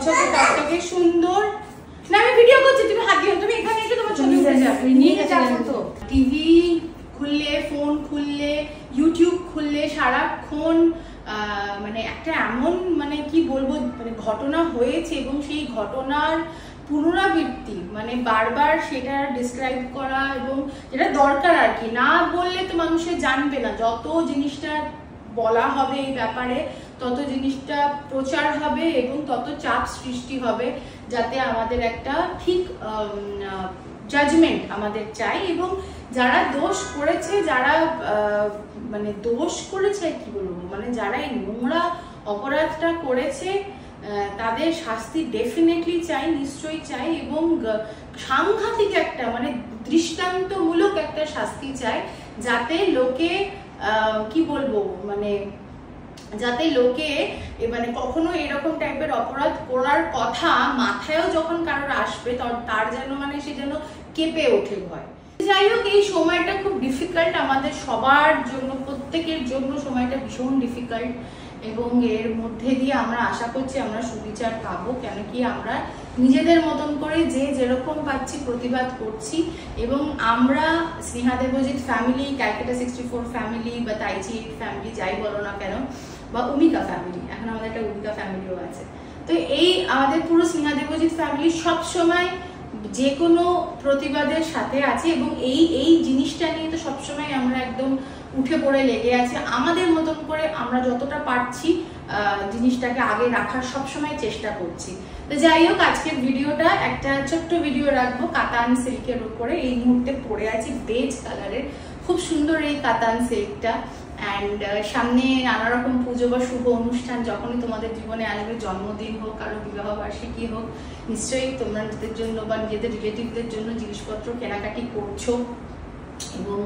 ঝকঝকে টকটকে সুন্দর। না আমি ভিডিও করছি, তুমি হাত দিও, তুমি এখানে এসে তোমার ছবি উঠে যাবে, নিয়ে যাবো তো। টিভি খুললে, ফোন খুললে, ইউটিউব খুললে সারাক্ষণ মানে একটা এমন মানে কি বলবো মানে ঘটনা হয়েছে এবং সেই ঘটনার পুনরাবৃত্তি মানে বারবার সেটা ডিসক্রাইব করা এবং যেটা দরকার আর কি, না বললে তো মানুষের জানবে না। যত জিনিসটা বলা হবে এই ব্যাপারে তত জিনিসটা প্রচার হবে এবং তত চাপ সৃষ্টি হবে, যাতে আমাদের একটা ঠিক জাজমেন্ট আমাদের চাই। এবং যারা দোষ করেছে, যারা মানে দোষ করেছে কি বলবো মানে যারা এই নোংরা অপরাধটা করেছে তাদের শাস্তি ডেফিনেটলি চাই, নিশ্চয়ই চাই। এবং সাংঘাতিক একটা মানে দৃষ্টান্তমূলক একটা শাস্তি চাই, যাতে লোকে কি বলবো মানে যাতে লোকে মানে কখনো এরকম টাইপের অপরাধ করার কথা মাথায়ও যখন কারোর আসবে তার যেন মানে সে যেন কেঁপে ওঠে ভয়। যাই হোক, এই সময়টা খুব ডিফিকাল্ট আমাদের সবার জন্য, প্রত্যেকের জন্য সময়টা ভীষণ ডিফিকাল্ট। এবং এর মধ্যে দিয়ে আমরা আশা করছি আমরা সুবিচার পাবো, কেন কি আমরা নিজেদের মতন করে যে যেরকম পাচ্ছি প্রতিবাদ করছি। এবং আমরা স্নেহা দেবজিৎ ফ্যামিলি, ক্যালকাটা 64 ফ্যামিলি বা তাইচি ফ্যামিলি যাই বলো না কেন, বা উমিকা ফ্যামিলি, এখন আমাদের একটা উমিকা ফ্যামিলিও আছে, তো এই আমাদের পুরো স্নেহা দেবজিৎ ফ্যামিলি সবসময় যে কোনো প্রতিবাদের সাথে আছে। এবং এই জিনিসটা নিয়ে তো সবসময় আমরা একদম উঠে পড়ে লেগে আছে, আমাদের মতন করে আমরা যতটা পারছি জিনিসটাকে আগে রাখার সবসময় চেষ্টা করছি। তো যাই হোক, আজকের ভিডিওটা একটা ছোট্ট ভিডিও রাখবো কাতান সিল্কের উপরে। এই মুহূর্তে পরে আছি বেজ কালারের, খুব সুন্দর এই কাতান সিল্কটা। অ্যান্ড সামনে নানা রকম পুজো বা শুভ অনুষ্ঠান যখনই তোমাদের জীবনে আসবে, জন্মদিন হোক, কারো বিবাহ বার্ষিকী হোক, নিশ্চয়ই তোমরা নিজেদের জন্য বা নিজেদের রিলেটিভদের জন্য জিনিসপত্র কেনাকাটি করছো। এবং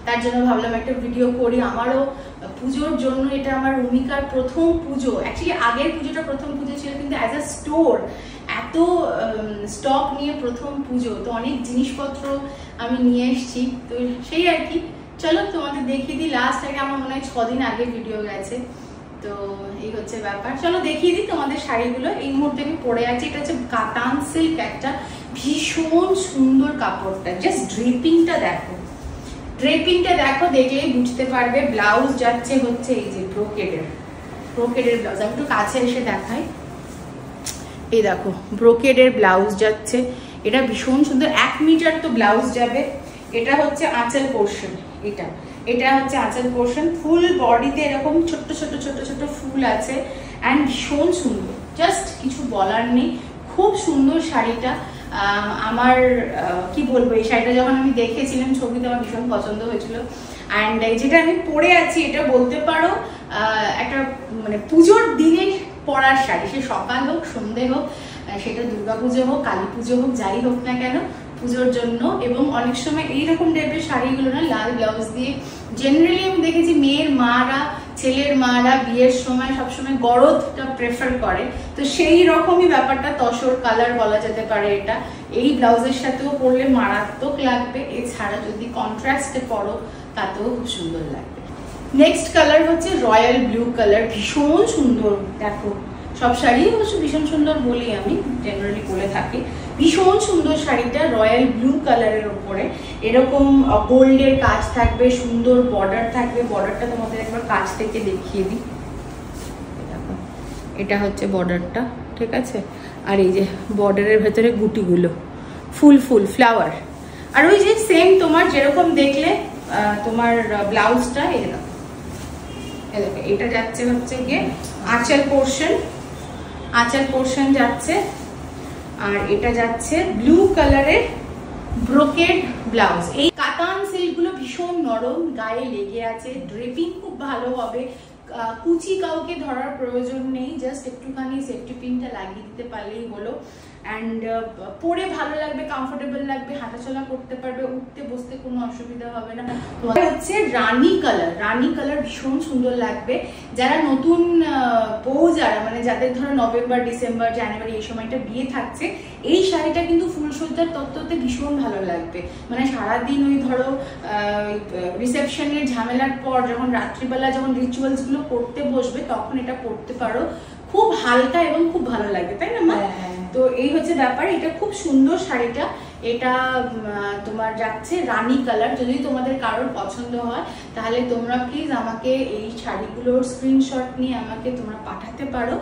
তার জন্য ভাবলাম একটা ভিডিও করি। আমারও পুজোর জন্য এটা আমার উমিকার প্রথম পুজো, অ্যাকচুয়ালি আগের পুজোটা প্রথম পুজো ছিল, কিন্তু অ্যাজ আ স্টোর এত স্টক নিয়ে প্রথম পুজো, তো অনেক জিনিসপত্র আমি নিয়ে এসেছি। তো সেই আর কি, চলো তোমাদের দেখিয়ে দিই। লাস্ট আগে আমার মনে হয় 6 দিন আগে ভিডিও গেছে, তো এই হচ্ছে ব্যাপার। চলো দেখিয়ে দিই তোমাদের শাড়িগুলো। এই মুহূর্তে আমি পরে আছি, এটা হচ্ছে কাতান সিল্ক, একটা ভীষণ সুন্দর কাপড়টা, জাস্ট ড্রেপিংটা দেখো, ড্রেপিংটা দেখো, দেখলেই বুঝতে পারবে। ব্লাউজ যাচ্ছে হচ্ছে এই যে ব্রোকেডের ব্লাউজ, আমি একটু কাছে এসে দেখাই। এই দেখো ব্রোকেডের ব্লাউজ যাচ্ছে, এটা ভীষণ সুন্দর, 1 মিটার তো ব্লাউজ যাবে। এটা হচ্ছে আঁচল পোর্শন, এটা হচ্ছে আঁচল পোর্শন। ফুল বডিতে এরকম ছোট্ট ছোট্ট ছোট্ট ছোট্ট ফুল আছে অ্যান্ড ভীষণ সুন্দর, জাস্ট কিছু বলার নেই, খুব সুন্দর শাড়িটা। আমার কি বলবো, এই শাড়িটা যখন আমি দেখেছিলাম ছবিতে আমার ভীষণ পছন্দ হয়েছিল। অ্যান্ড যেটা আমি পরে আছি এটা বলতে পারো একটা মানে পুজোর দিনে পরার শাড়ি, সে সকাল হোক সন্ধে হোক, সেটা দুর্গাপুজো হোক কালী পুজো হোক যাই হোক না কেন, পুজোর জন্য। এবং অনেক সময় এইরকম টাইপের শাড়িগুলো না লাল ব্লাউজ দিয়ে, জেনারেলি আমি দেখেছি মেয়ের মারা, ছেলের মারা বিয়ের সময় সবসময় গরদটা প্রেফার করে, তো সেই রকমই ব্যাপারটা, তসর কালার বলা যেতে পারে এটা। এই ব্লাউজের সাথেও পরলে মারাত্মক লাগবে, এছাড়া যদি কন্ট্রাস্টে পরো তাতেও খুব সুন্দর লাগবে। নেক্সট কালার হচ্ছে রয়্যাল ব্লু কালার, ভীষণ সুন্দর। দেখো সব শাড়ি অবশ্য ভীষণ সুন্দর বলি আমি, জেনারেলি বলে থাকি। ভীষণ সুন্দর শাড়িটা, রয়্যাল ব্লু কালারের উপরে এরকম গোল্ডের কাজ থাকবে, সুন্দর বর্ডার থাকবে। বর্ডারটা তোমাদের একবার কাছ থেকে দেখিয়ে দিই, দেখো এটা হচ্ছে বর্ডারটা, ঠিক আছে। আর এই যে বর্ডারের ভেতরে গুটিগুলো ফুল ফ্লাওয়ার। আর ওই যে সেম তোমার যেরকম দেখলে তোমার ব্লাউজটা, এই দেখো এটা যাচ্ছে হচ্ছে গিয়ে আঁচল পোর্শন যাচ্ছে, আর এটা যাচ্ছে ব্লু কালারের ব্রোকেড ব্লাউজ। এই কাতান সিল্ক গুলো ভীষণ নরম, গায়ে লেগে আছে, ড্রেপিং খুব ভালো হবে, কুচি কাউকে ধরার প্রয়োজন নেই, জাস্ট একটুখানি সেফটি পিনটা লাগিয়ে দিতে পারলেই হলো। অ্যান্ড পরে ভালো লাগবে, কমফোর্টেবল লাগবে, হাঁটাচলা করতে পারবে, উঠতে বসতে কোনো অসুবিধা হবে না। হচ্ছে রানী কালার ভীষণ সুন্দর লাগবে। যারা নতুন বউ, যারা মানে যাদের ধরো নভেম্বর ডিসেম্বর জানুয়ারি এই সময়টা বিয়ে থাকছে, এই শাড়িটা কিন্তু ফুলসজ্জার তত্ত্বতে ভীষণ ভালো লাগবে। মানে সারাদিন ওই ধরো রিসেপশনের ঝামেলার পর যখন রাত্রিবেলা যখন রিচুয়ালস গুলো করতে বসবে তখন এটা পরতে পারো, খুব হালকা এবং খুব ভালো লাগে, তাই না মা? তো এই হচ্ছে ব্যাপার। এটা খুব সুন্দর শাড়িটা, এটা তোমার যাচ্ছে রানী কালার। যদি তোমাদের কারোর পছন্দ হয় তাহলে তোমরা প্লিজ আমাকে এই শাড়িগুলোর স্ক্রিনশট নিয়ে আমাকে তোমরা পাঠাতে পারো।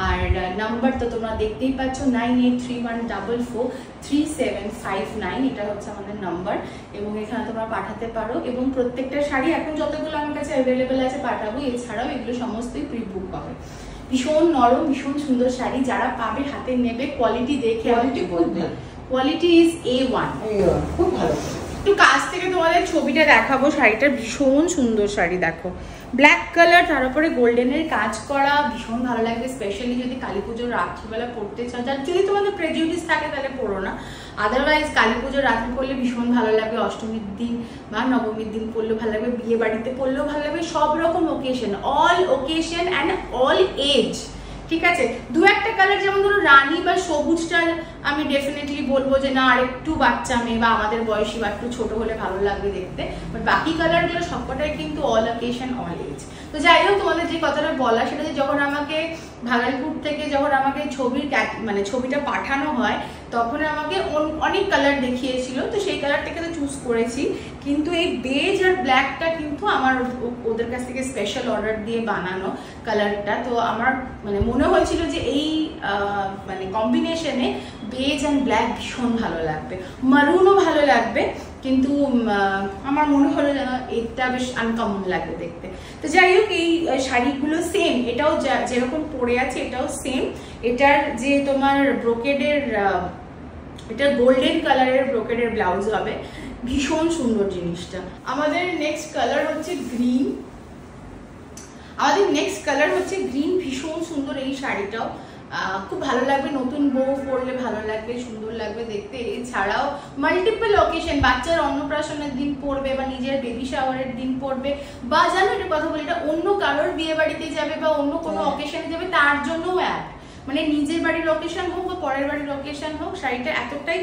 আর নাম্বার তো তোমরা দেখতেই পাচ্ছ 9831443759, এটা হচ্ছে আমাদের নাম্বার, এবং এখানে তোমরা পাঠাতে পারো। এবং প্রত্যেকটা শাড়ি এখন যতগুলো আমার কাছে অ্যাভেলেবেল আছে পাঠাবো, এছাড়াও এগুলো সমস্তই প্রি বুক হবে। ভীষণ নরম, ভীষণ সুন্দর শাড়ি, যারা পাবে হাতে নেবে, কোয়ালিটি দেখে কোয়ালিটি ইজ A1, খুব ভালো। একটু কাছ থেকে তোমাদের ছবিটা দেখাবো, শাড়িটা ভীষণ সুন্দর শাড়ি, দেখো ব্ল্যাক কালার, তার উপরে গোল্ডেনের কাজ করা, ভীষণ ভালো লাগবে। স্পেশালি যদি কালী পুজোর রাত্রিবেলা পড়তে চাও, যার যদি তোমাদের প্রেজুডিস থাকে তাহলে পড়ো না, আদারওয়াইজ কালী পুজোর রাত্রি পড়লে ভীষণ ভালো লাগবে, অষ্টমীর দিন বা নবমীর দিন পড়লেও ভালো লাগবে, বিয়ে বাড়িতে পড়লেও ভালো লাগবে, সব রকম occasion, all occasion and all age, ঠিক আছে। দু একটা কালার যেমন ধরো রানী বা সবুজটা আমি ডেফিনেটলি বলবো যে না, আর একটু বাচ্চা মেয়ে বা আমাদের বয়সী বা একটু ছোট হলে ভালো লাগবে দেখতে, বাট বাকি কালারগুলো সবকটাই কিন্তু অল অকেশন অল এজ। তো যাই হোক, তোমাদের যে কথাটা বলা সেটা যে যখন আমাকে ভাগলপুর থেকে যখন আমাকে ছবিটা পাঠানো হয়, তখন আমাকে অনেক কালার দেখিয়েছিল, তো সেই কালারটাকে তো চুজ করেছি। কিন্তু এই বেজ আর ব্ল্যাকটা কিন্তু আমার ওদের কাছ থেকে স্পেশাল অর্ডার দিয়ে বানানো কালারটা, তো আমার মনে হয়েছিল যে এই কম্বিনেশনে বেজ অ্যান্ড ব্ল্যাক ভীষণ ভালো লাগবে, মারুনও ভালো লাগবে, কিন্তু আমার মনে হলো যেন এটা বেশ আনকমন লাগবে দেখতে। তো যাই হোক, এই শাড়িগুলো সেম, এটাও যেরকম পরে আছে এটাও সেম। এটার যে তোমার ব্রোকেডের, এটা গোল্ডেন কালারের ব্রোকেডের ব্লাউজ হবে, ভীষণ সুন্দর জিনিসটা। আমাদের নেক্সট কালার হচ্ছে গ্রিন, ভীষণ সুন্দর এই শাড়িটাও, খুব ভালো লাগবে, নতুন বউ পরলে ভালো লাগবে, সুন্দর লাগবে দেখতে। এছাড়াও মাল্টিপল অকেশন, বাচ্চার অন্নপ্রাশনের দিন পরবে বা নিজের বেবি শাওয়ারের দিন পরবে, বা জানো একটা কথা বলি, এটা অন্য কারোর বিয়ে বাড়িতে যাবে বা অন্য কোনো অকেশনে যাবে তার জন্যও অ্যাড, নিজের বাড়ির লোকেশন হোক বা পরের বাড়ির লোকেশন হোক, শাড়িটা এতটাই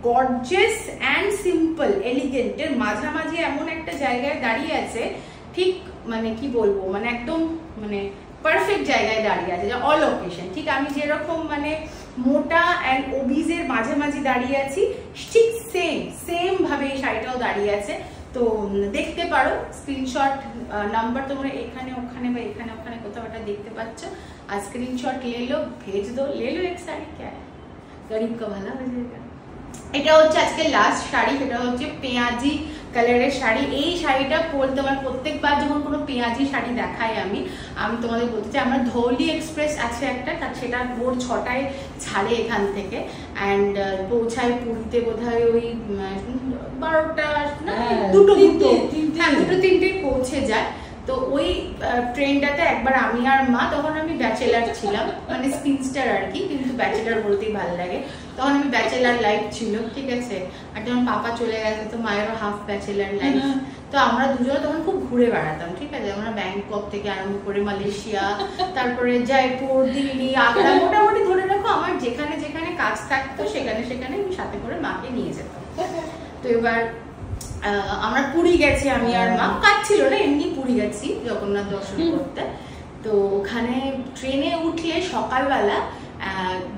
গর্জিয়াস অ্যান্ড সিম্পল এলিগেন্টের মাঝামাঝি এমন একটা জায়গায় দাঁড়িয়ে আছে, ঠিক কি বলবো, একদম পারফেক্ট জায়গায় দাঁড়িয়ে আছে, যে অল অকেশন। ঠিক আমি যেরকম মোটা অ্যান্ড ওবিজের মাঝামাঝি দাঁড়িয়ে আছি, ঠিক সেম ভাবে এই শাড়িটাও দাঁড়িয়ে আছে। তো দেখতে পারো, স্ক্রিনশট নাম্বার তোমরা এখানে ওখানে বা এখানে ওখানে কোথাও একটা দেখতে পাচ্ছ, আর স্ক্রিনশট ले लो, भेज दो, ले लो एक साड़ी, क्या है गरीब का भला हो जाएगा। এটা হচ্ছে আজকে লাস্ট শাড়ি, এটা হচ্ছে পেঁয়াজি কালারের শাড়ি। এই শাড়িটা পরতে আমার প্রত্যেকবার যখন কোনো পেঁয়াজি শাড়ি দেখাই আমি তোমাদের বলতে চাই, আমার ধৌলি এক্সপ্রেস আছে একটা, সেটা ভোর 6টায় ছাড়ে এখান থেকে, অ্যান্ড পৌঁছায় পুরীতে বোধহয় ওই 12টা না, দুটো তিনটে পৌঁছে যায়। তো ওই ট্রেনটাতে একবার আমি আর মা, তখন আমি ব্যাচেলার ছিলাম, স্পিনস্টার আর কি, কিন্তু ব্যাচেলার বলতেই ভালো লাগে, তখন আমি ব্যাচেলার লাইফ ছিল, ঠিক আছে। আর যখন পাপা চলে গেছে তো মায়েরও হাফ ব্যাচেলার লাইফ, তো আমরা দুজনে তখন খুব ঘুরে বেড়াতাম, ঠিক আছে। আমরা ব্যাংকক থেকে আরম্ভ করে মালয়েশিয়া, তারপরে জয়পুর, দিল্লি, আগ্রা, মোটামুটি ধরে রাখো আমার যেখানে যেখানে কাজ থাকতো সেখানে সেখানে আমি সাথে করে মাকে নিয়ে যেতাম। তো এবার আমরা পুরী গেছি, আমি আর মা, কাজ ছিল না, এমনি পুরী গেছি জগন্নাথ দর্শন করতে। তো ওখানে ট্রেনে উঠলে সকালবেলা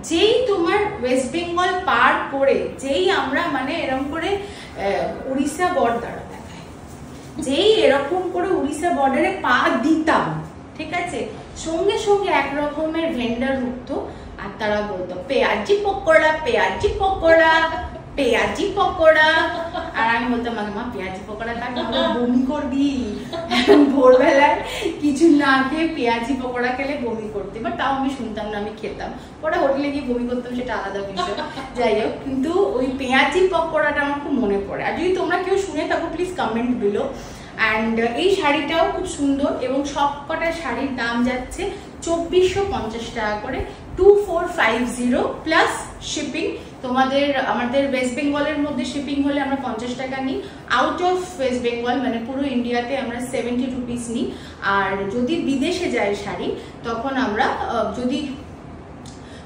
যেই তোমার ওয়েস্ট বেঙ্গল পার করে যেই আমরা এরকম করে উড়িষ্যা বর্ডার দেখায়, যেই এরকম করে উড়িষ্যা বর্ডারে পা দিতাম, ঠিক আছে, সঙ্গে সঙ্গে একরকমের ভেন্ডার উঠতো আর তারা বলতো পেঁয়াজি পকোড়া, পেঁয়াজি পকোড়া, পেঁয়াজি পকোড়া। আর আমি বলতাম মা পেঁয়াজি পকোড়া খাবি, বমি করবি, ভোরবেলায় কিছু না খেয়ে পেঁয়াজি পকোড়া খেলে বমি করতে, বাট তাও আমি শুনতাম না, আমি খেতাম, পরে হোটেলে গিয়ে বমি করতাম, সেটা আলাদা বিষয়। যাই হোক, কিন্তু ওই পেঁয়াজি পকোড়াটা আমার খুব মনে পড়ে। আর যদি তোমরা কেউ শুনে থাকো প্লিজ কমেন্ট বিলো। অ্যান্ড এই শাড়িটাও খুব সুন্দর, এবং সব কটা শাড়ির দাম যাচ্ছে 2450 টাকা করে, 2450 প্লাস শিপিং। আমাদের ওয়েস্ট বেঙ্গলের মধ্যে শিপিং হলে আমরা 50 টাকা নিই, আউট অফ ওয়েস্ট বেঙ্গল পুরো ইন্ডিয়াতে আমরা 70 রুপিস নিই। আর যদি বিদেশে যায় শাড়ি, তখন আমরা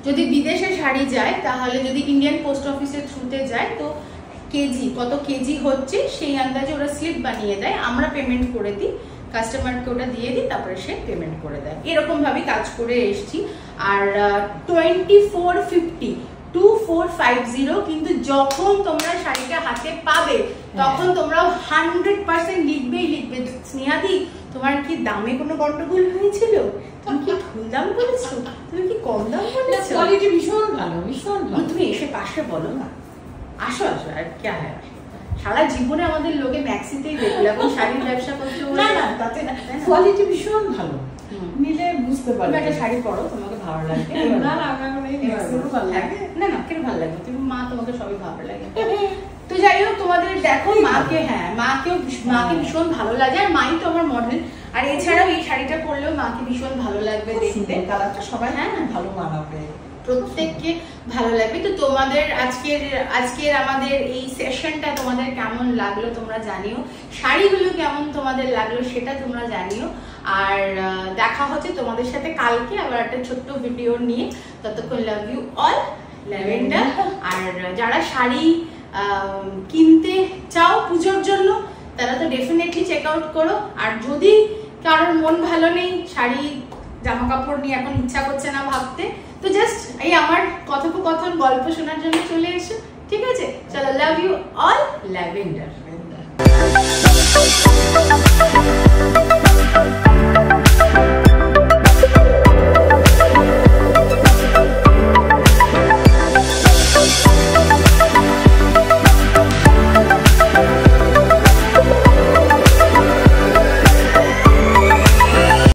যদি বিদেশে শাড়ি যায়, তাহলে যদি ইন্ডিয়ান পোস্ট অফিসের থ্রুতে যায়, তো কেজি কত কেজি হচ্ছে সেই আন্দাজে ওরা স্লিপ বানিয়ে দেয়, আমরা পেমেন্ট করে দিই, কাস্টমারকে ওটা দিয়ে দিই, তারপরে সে পেমেন্ট করে দেয়। এরকম ভাবে কাজ করে এসেছি। আর 2450 কিন্তু যখন তোমরা শাড়িটা হাতে পাবে তখন তোমরা 100% লিখবে। স্নেহাদি, তোমার কি দামে কোনো গন্ডগোল হয়েছিল? তুমি কি ফুল দাম বলেছো? তুমি কি কম দাম বলেছো? কোয়ালিটি ভীষণ ভালো, ভীষণ ভালো। তুমি এসে পাশে বলো না, আসো আর কি হয়। সারা জীবনে আমাদের লোকে ম্যাক্সিতেই দেখলো, এখন শাড়ির ব্যবসা করছো। না না, তাতে না, কোয়ালিটি ভীষণ ভালো, নিলে বুঝতে পারবে। একটা শাড়ি পরো, তোমাকে ভালো লাগবে। না না, আমার এই ভালো লাগে না না, কেন ভালো লাগবে? তুমি মা, তোমাকে সবই ভালো লাগে। তো যাই হোক, তোমাদের দেখো মাকে, হ্যাঁ মাকে ভীষণ ভালো লাগে। আর মাই তো আমার মডেল। আর এছাড়াও এই শাড়িটা পরলেও মাকে ভীষণ ভালো লাগবে দেখতে। কালারটা সবাই হ্যাঁ ভালো মানাবে, প্রত্যেককে ভালো লাগবে। তো তোমাদের আজকের আমাদের এই সেশনটা তোমাদের কেমন লাগলো তোমরা জানিও, শাড়িগুলো কেমন তোমাদের লাগলো সেটা তোমরা জানিও। আর দেখা হচ্ছে তোমাদের সাথে কালকে আবার একটা ছোট্ট ভিডিও নিয়ে। ততক্ষণ লাভ ইউ অল, ল্যাভেন্ডার। আর যারা শাড়ি কিনতে চাও পুজোর জন্য, তারা তো ডেফিনেটলি চেক আউট করো। আর যদি কারোর মন ভালো নেই, শাড়ি জামা কাপড় নিয়ে এখন ইচ্ছা করছে না ভাবতে, তো জাস্ট এই আমার কথোপকথন গল্প শোনার জন্য চলে এসো, ঠিক আছে? চলো, লাভ ইউ অল, ল্যাভেন্ডার।